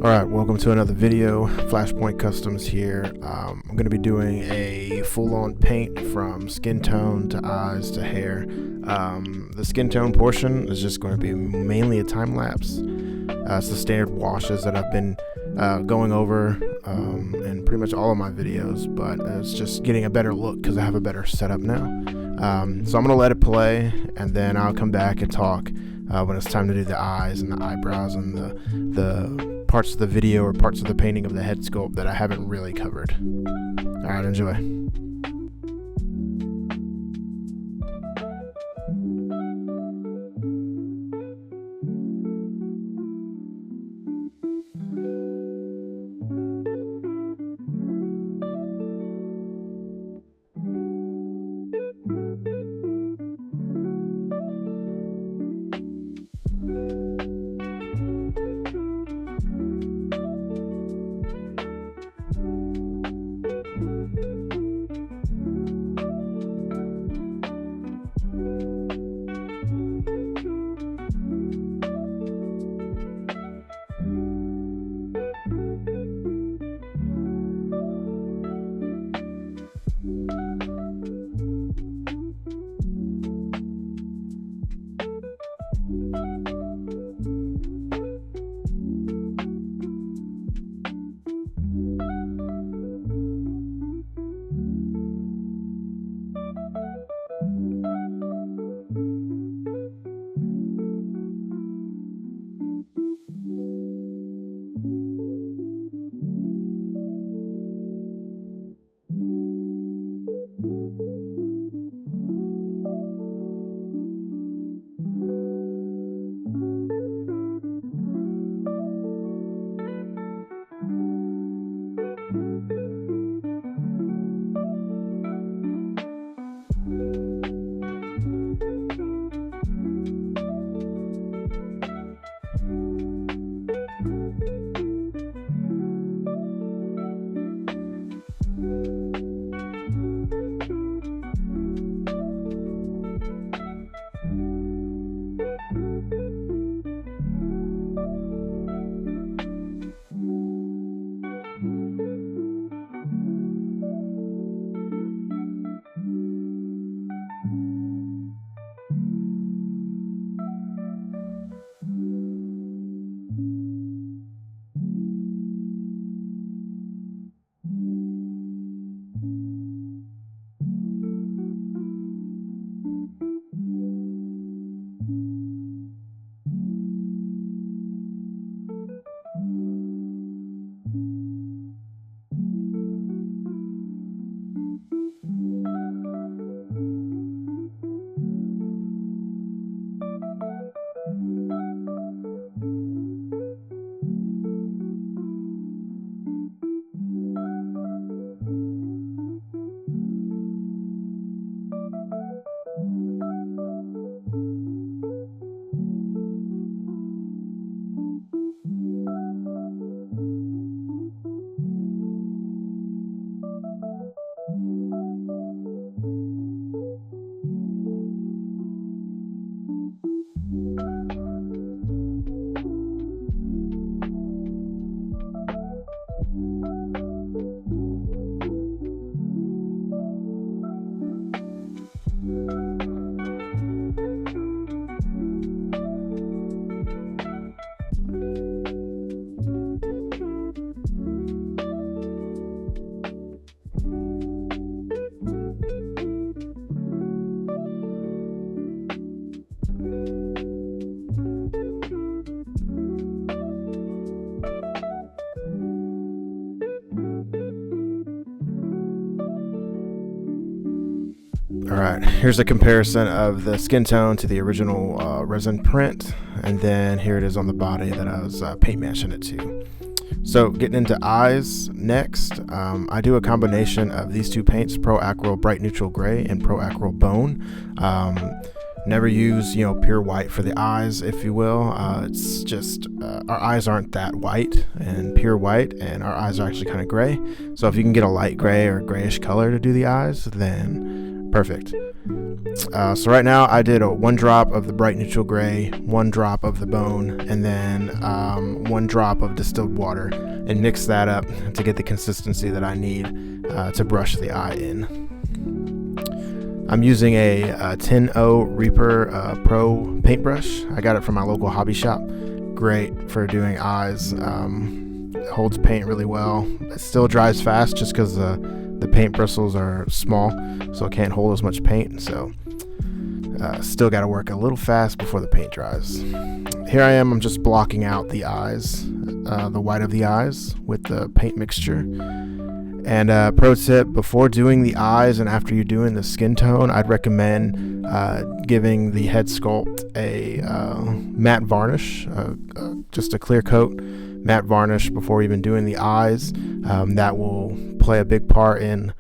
Alright, welcome to another video. Flashpoint Customs here. I'm going to be doing a full-on paint from skin tone to eyes to hair. The skin tone portion is just going to be mainly a time lapse. It's the standard washes that I've been going over in pretty much all of my videos, but it's just getting a better look because I have a better setup now. So I'm going to let it play, and then I'll come back and talk when it's time to do the eyes and the eyebrows and the parts of the video or parts of the painting of the head sculpt that I haven't really covered. Alright, enjoy. Alright, here's a comparison of the skin tone to the original resin print, and then here it is on the body that I was paint matching it to. So getting into eyes next, I do a combination of these two paints, Pro Aqua Bright Neutral Gray and Pro Aqua Bone. Never use, pure white for the eyes, if you will. It's just, our eyes aren't that white and pure white, and our eyes are actually kind of gray. So if you can get a light gray or grayish color to do the eyes, then perfect. So right now I did 1 drop of the bright neutral gray, 1 drop of the bone, and then 1 drop of distilled water, and mix that up to get the consistency that I need to brush the eye in. I'm using a 10-0 Reaper Pro paintbrush. I got it from my local hobby shop. Great for doing eyes. It holds paint really well. It still dries fast just because the paint bristles are small, so it can't hold as much paint. So still got to work a little fast before the paint dries. Here I am, I'm just blocking out the eyes, the white of the eyes with the paint mixture. And pro tip, before doing the eyes and after you're doing the skin tone, I'd recommend giving the head sculpt a matte varnish, just a clear coat matte varnish before even doing the eyes. That will play a big part in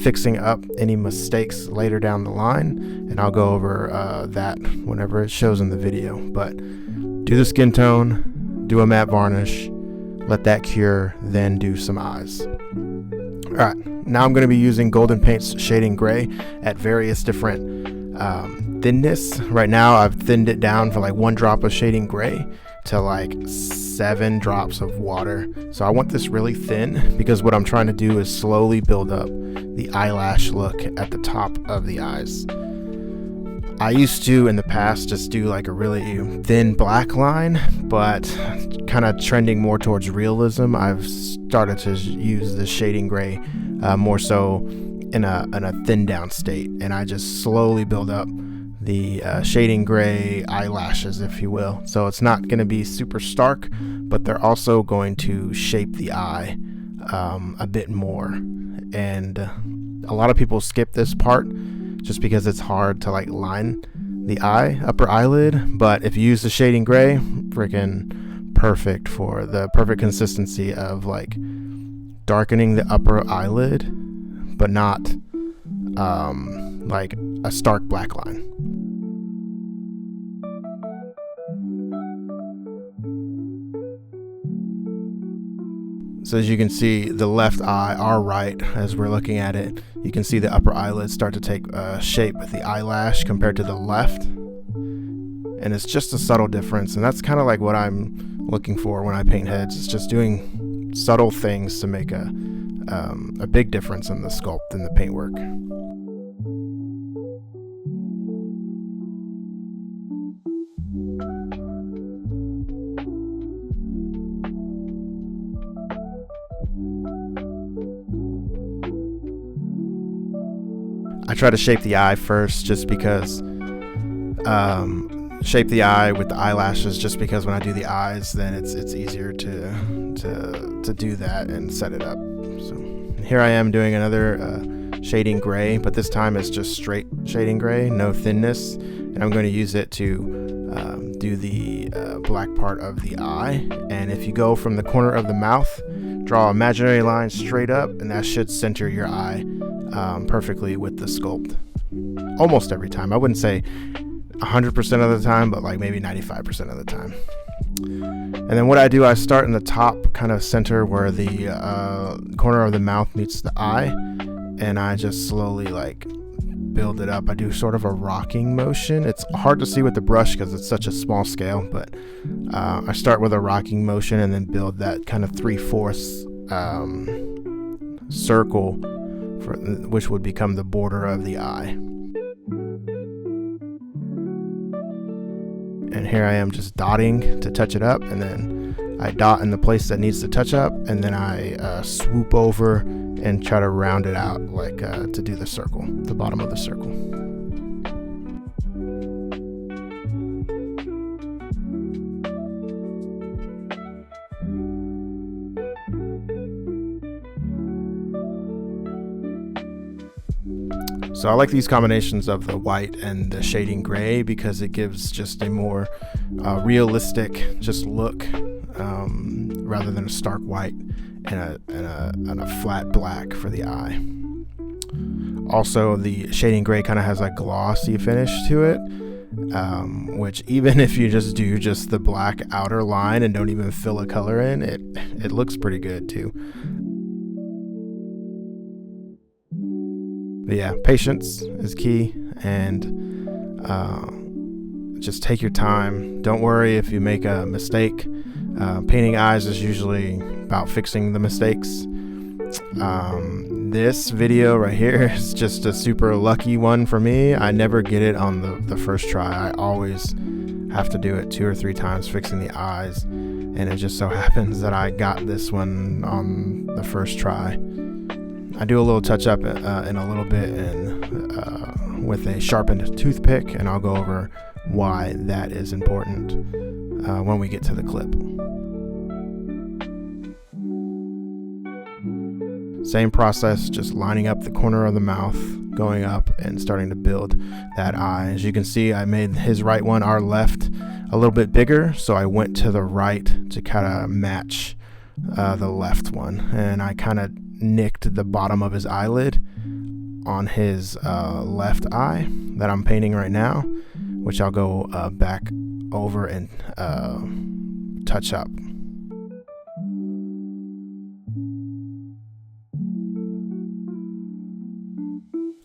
fixing up any mistakes later down the line, and I'll go over that whenever it shows in the video. But do the skin tone, do a matte varnish, let that cure, then do some eyes. Alright, now I'm going to be using Golden Paint's Shading Gray at various different thinness. Right now I've thinned it down for like 1 drop of Shading Gray to like 7 drops of water. So I want this really thin because what I'm trying to do is slowly build up the eyelash look at the top of the eyes. I used to in the past just do like a really thin black line, but kind of trending more towards realism, I've started to use the Shading Gray more so in a thin down state, and I just slowly build up the Shading Gray eyelashes, if you will. So it's not going to be super stark, but they're also going to shape the eye a bit more. And a lot of people skip this part just because it's hard to like line the upper eyelid. But if you use the Shading Gray, freaking perfect for the perfect consistency of like darkening the upper eyelid, but not like a stark black line. So as you can see, the left eye, our right, as we're looking at it, you can see the upper eyelids start to take shape with the eyelash compared to the left. And it's just a subtle difference, and that's kind of like what I'm looking for when I paint heads. It's just doing subtle things to make a big difference in the sculpt and the paintwork. I try to shape the eye first just because shape the eye with the eyelashes just because when I do the eyes, then it's easier to do that and set it up. So here I am doing another Shading Gray, but this time it's just straight Shading Gray, no thinness, and I'm going to use it to do the black part of the eye. And if you go from the corner of the mouth, draw an imaginary line straight up, and that should center your eye perfectly with the sculpt. Almost every time. I wouldn't say 100% of the time, but like maybe 95% of the time. And then what I do, I start in the top kind of center where the corner of the mouth meets the eye, and I just slowly like build it up. I do sort of a rocking motion. It's hard to see with the brush because it's such a small scale, but I start with a rocking motion and then build that kind of 3/4 circle, which would become the border of the eye. And here I am just dotting to touch it up, and then I dot in the place that needs to touch up, and then I swoop over and try to round it out like to do the circle, the bottom of the circle. So I like these combinations of the white and the Shading Gray because it gives just a more realistic just look rather than a stark white and a flat black for the eye. Also, the Shading Gray kind of has a glossy finish to it, which even if you just do just the black outer line and don't even fill a color in, it looks pretty good too. But yeah, patience is key. and just take your time. Don't worry if you make a mistake. Painting eyes is usually about fixing the mistakes. This video right here is just a super lucky one for me. I never get it on the first try. I always have to do it 2 or 3 times fixing the eyes, and it just so happens that I got this one on the first try. I do a little touch up in a little bit and with a sharpened toothpick, and I'll go over why that is important when we get to the clip. Same process, just lining up the corner of the mouth, going up and starting to build that eye. As you can see, I made his right one, our left, a little bit bigger, so I went to the right to kind of match the left one, and I kind of nicked the bottom of his eyelid on his left eye that I'm painting right now, which I'll go back over and touch up.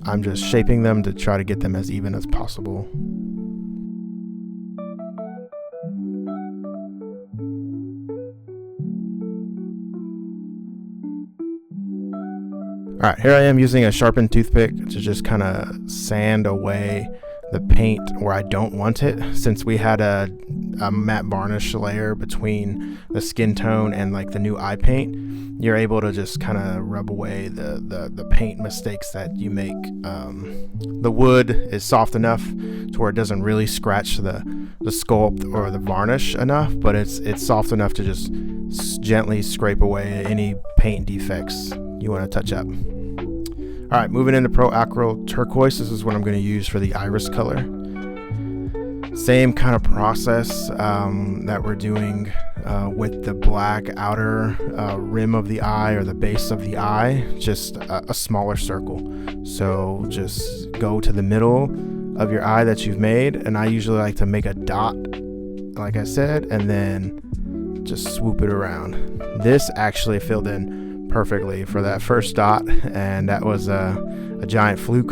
I'm just shaping them to try to get them as even as possible. Alright, here I am using a sharpened toothpick to just kind of sand away the paint where I don't want it. Since we had a matte varnish layer between the skin tone and like the new eye paint, you're able to just kind of rub away the paint mistakes that you make. The wood is soft enough to where it doesn't really scratch the sculpt or the varnish enough, but it's soft enough to just gently scrape away any paint defects you want to touch up. All right, moving into Pro Acryl Turquoise. This is what I'm going to use for the iris color. Same kind of process that we're doing with the black outer rim of the eye or the base of the eye, just a smaller circle. So just go to the middle of your eye that you've made, and I usually like to make a dot, like I said, and then just swoop it around. This actually filled in perfectly for that first dot, and that was a giant fluke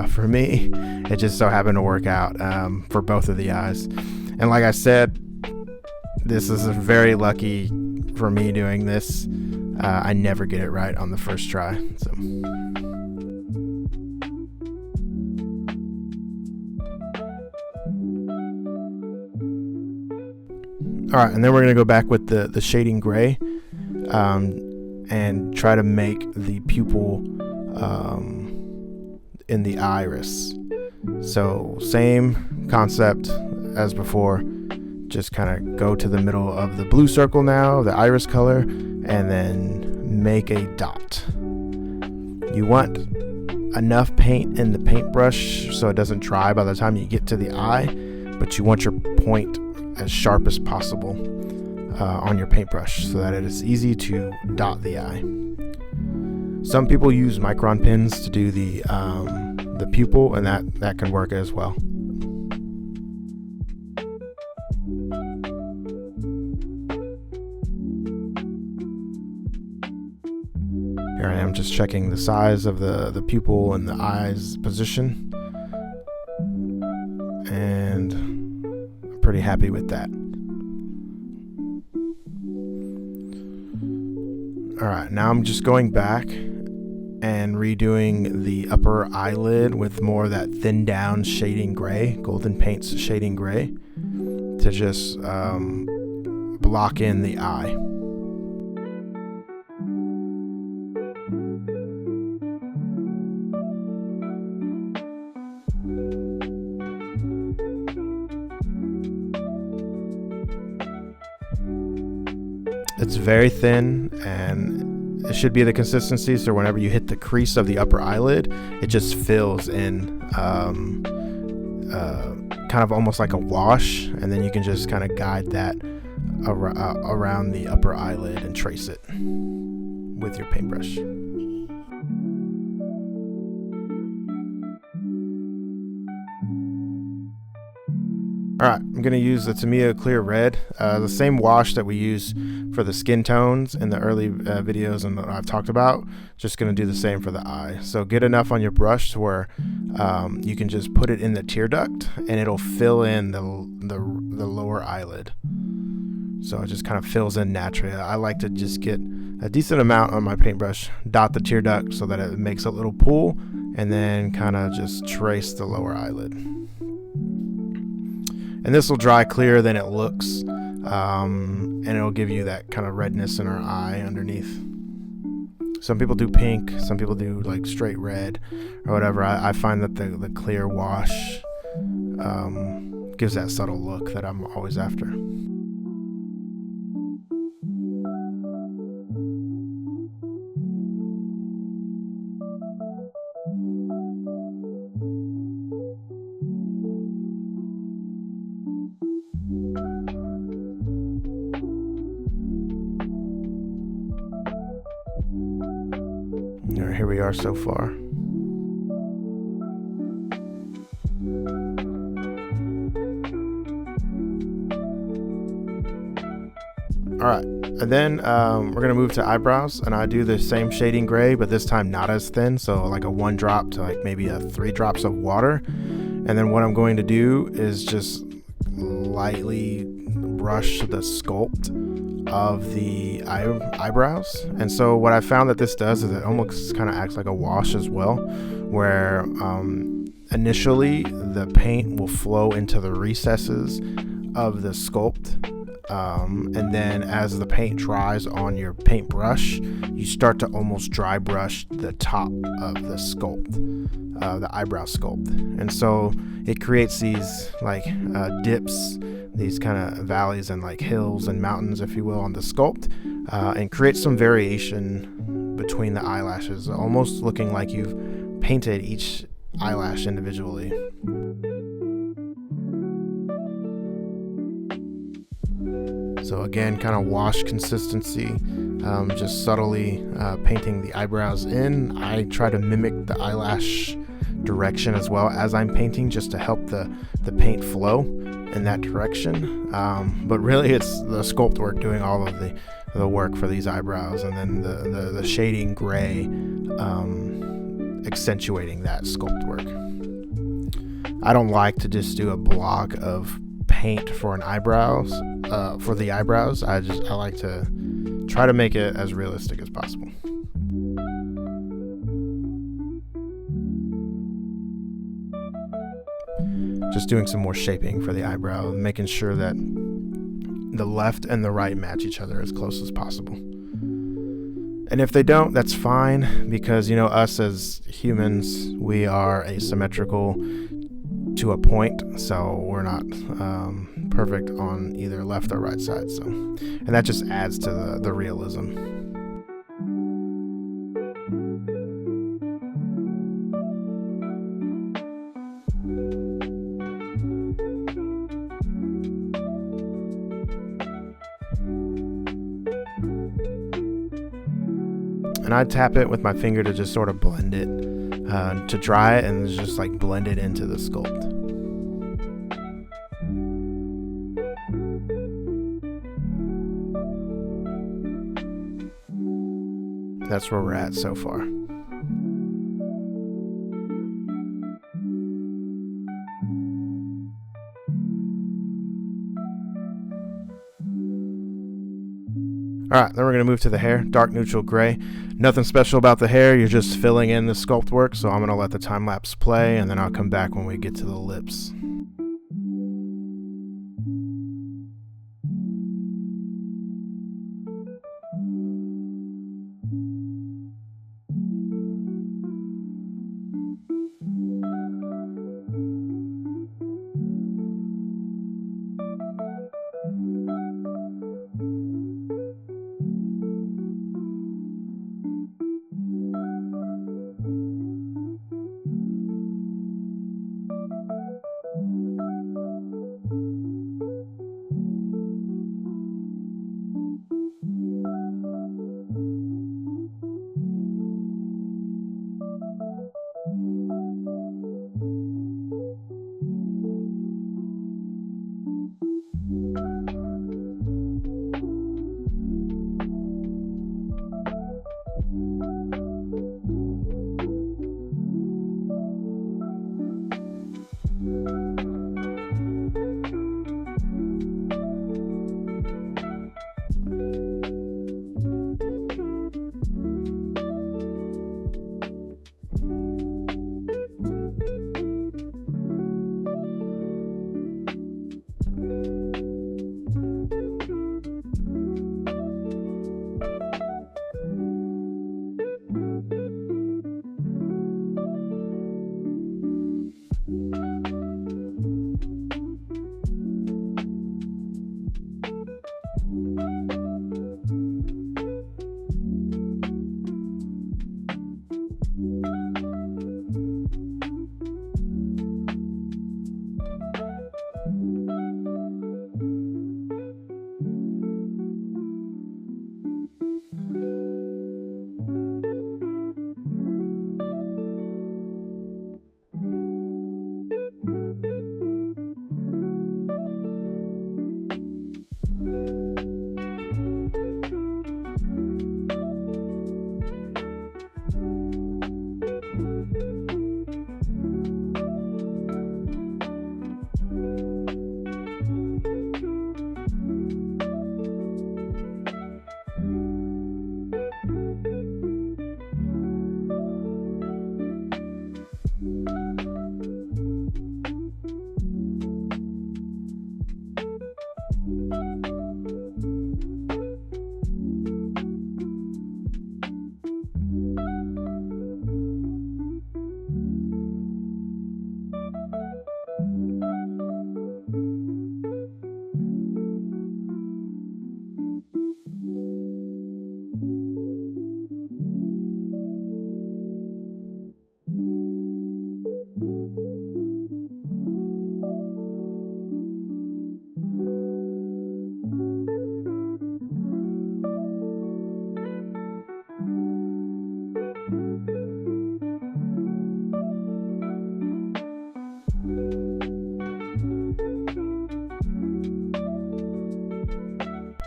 for me. It just so happened to work out for both of the eyes, and like I said, this is very lucky for me doing this. I never get it right on the first try. So all right, and then we're gonna go back with the shading gray and try to make the pupil in the iris. So same concept as before, just kind of go to the middle of the blue circle now, the iris color, and then make a dot. You want enough paint in the paintbrush so it doesn't dry by the time you get to the eye, but you want your point as sharp as possible on your paintbrush so that it is easy to dot the eye. Some people use micron pins to do the pupil, and that can work as well. Here I am just checking the size of the pupil and the eye's position, and I'm pretty happy with that. Alright, now I'm just going back and redoing the upper eyelid with more of that thin down shading gray, Golden Paints shading gray, to just block in the eye. It's very thin, and it should be the consistency so whenever you hit the crease of the upper eyelid, it just fills in kind of almost like a wash, and then you can just kind of guide that around the upper eyelid and trace it with your paintbrush. Alright, I'm going to use the Tamiya Clear Red, the same wash that we use for the skin tones in the early videos and that I've talked about. Just going to do the same for the eye. So get enough on your brush to where you can just put it in the tear duct and it'll fill in the lower eyelid. So it just kind of fills in naturally. I like to just get a decent amount on my paintbrush, dot the tear duct so that it makes a little pool, and then kind of just trace the lower eyelid. And this will dry clearer than it looks, and it'll give you that kind of redness in our eye underneath. Some people do pink, some people do like straight red or whatever. I find that the clear wash gives that subtle look that I'm always after. Alright, here we are so far. Alright, and then we're going to move to eyebrows, and I do the same shading gray, but this time not as thin, so like a 1 drop to like maybe a 3 drops of water. And then what I'm going to do is just lightly brush the sculpt of the eyebrows. And so what I found that this does is it almost kind of acts like a wash as well, where initially the paint will flow into the recesses of the sculpt, and then as the paint dries on your paintbrush, you start to almost dry brush the top of the sculpt, the eyebrow sculpt. And so it creates these like dips, these kind of valleys and like hills and mountains, if you will, on the sculpt, and creates some variation between the eyelashes, almost looking like you've painted each eyelash individually. So again, kind of wash consistency, just subtly painting the eyebrows in. I try to mimic the eyelash direction as well as I'm painting, just to help the paint flow in that direction. But really it's the sculpt work doing all of the work for these eyebrows, and then the shading gray accentuating that sculpt work. I don't like to just do a block of paint for an eyebrows, for the eyebrows. I like to try to make it as realistic as possible. Just doing some more shaping for the eyebrow, making sure that the left and the right match each other as close as possible. And if they don't, that's fine, because you know, us as humans, we are asymmetrical to a point, so we're not perfect on either left or right side. So, and that just adds to the realism. And I tap it with my finger to just sort of blend it, to dry it, and just like blend it into the sculpt. That's where we're at so far. Alright, then we're going to move to the hair, dark neutral gray. Nothing special about the hair, you're just filling in the sculpt work, so I'm going to let the time lapse play, and then I'll come back when we get to the lips.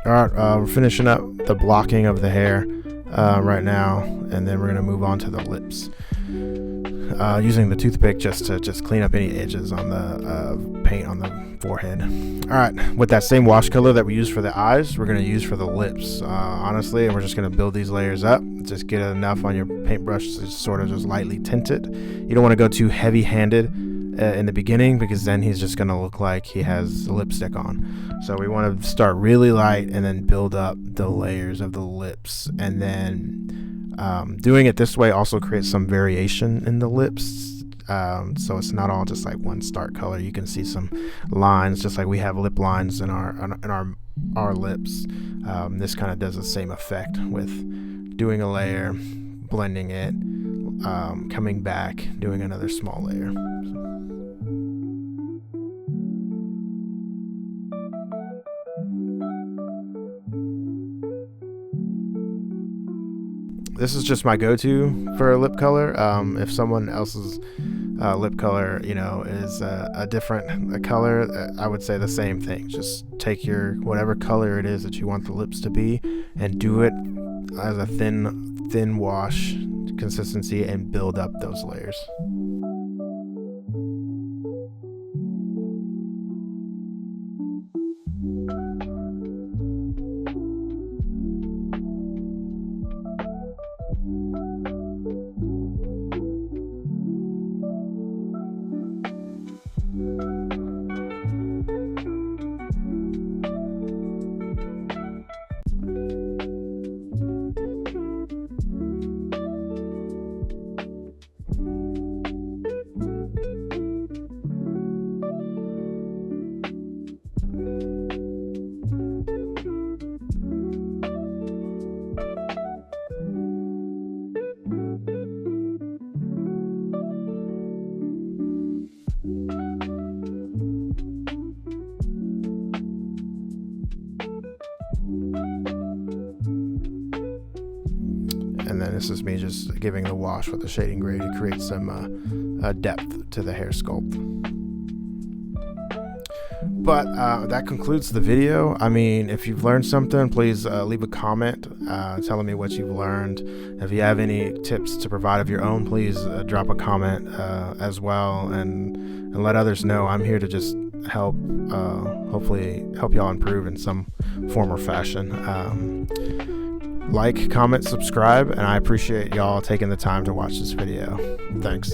All right, we're finishing up the blocking of the hair right now, and then we're going to move on to the lips. Using the toothpick just to clean up any edges on the paint on the forehead. All right, with that same wash color that we used for the eyes, we're going to use for the lips, honestly, and we're just going to build these layers up. Just get enough on your paintbrush to sort of just lightly tint it. You don't want to go too heavy-handed in the beginning, because then he's just going to look like he has lipstick on. So we want to start really light and then build up the layers of the lips, and then doing it this way also creates some variation in the lips, so it's not all just like one stark color. You can see some lines, just like we have lip lines in our lips. This kind of does the same effect with doing a layer, blending it, coming back, doing another small layer. This is just my go-to for a lip color. If someone else's lip color, is a different color, I would say the same thing. Just take your whatever color it is that you want the lips to be, and do it as a thin wash consistency, and build up those layers. And then this is me just giving the wash with the shading gray to create some depth to the hair sculpt. But that concludes the video. I mean, if you've learned something, please leave a comment telling me what you've learned. If you have any tips to provide of your own, please drop a comment as well, and let others know. I'm here to just help, hopefully help y'all improve in some form or fashion. Like, comment, subscribe, and I appreciate y'all taking the time to watch this video. Thanks.